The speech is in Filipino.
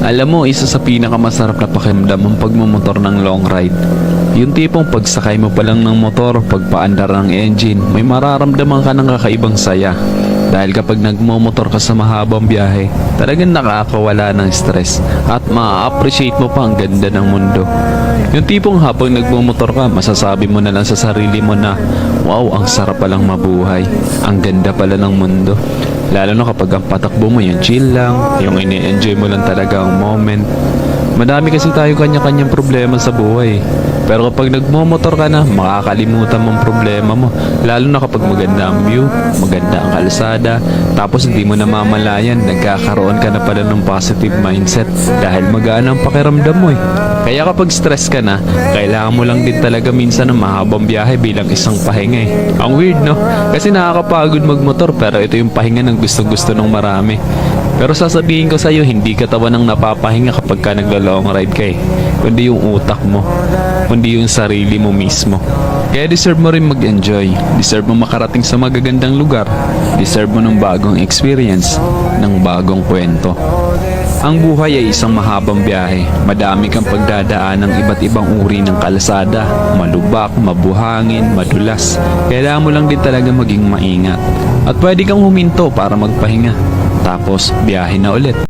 Alam mo, isa sa pinakamasarap na pakiramdam ang pagmumotor ng long ride. Yung tipong pagsakay mo pa lang ng motor, pagpaandar ng engine, may mararamdaman ka ng kakaibang saya. Dahil kapag nagmumotor ka sa mahabang biyahe, talagang nakakawala ng stress at ma-appreciate mo pa ang ganda ng mundo. Yung tipong habang nagmumotor ka, masasabi mo na lang sa sarili mo na, wow, ang sarap palang mabuhay. Ang ganda pala ng mundo. Lalo na kapag ang patakbo mo yung chill lang, yung ini-enjoy mo lang talaga ang moment. Madami kasi tayo kanya-kanyang problema sa buhay. Pero kapag nagmomotor ka na, makakalimutan mong problema mo. Lalo na kapag maganda ang view, maganda ang kalsada, tapos hindi mo namamalayan, nagkakaroon ka na pala ng positive mindset dahil magaan ang pakiramdam mo eh. Kaya kapag stress ka na, kailangan mo lang din talaga minsan ng mahabang biyahe bilang isang pahinga eh. Ang weird no? Kasi nakakapagod magmotor pero ito yung pahinga ng gusto-gusto ng marami. Pero sasabihin ko sa'yo, hindi katawan ang napapahinga kapag ka nagla-long ride ka eh. Kundi yung utak mo, kundi yung sarili mo mismo. Kaya deserve mo rin mag-enjoy. Deserve mo makarating sa magagandang lugar. Deserve mo ng bagong experience, ng bagong kwento. Ang buhay ay isang mahabang biyahe. Madami kang pagdadaan ng iba't ibang uri ng kalsada. Malubak, mabuhangin, madulas. Kailangan mo lang din talaga maging maingat. At pwede kang huminto para magpahinga. Tapos, biyahe na ulit.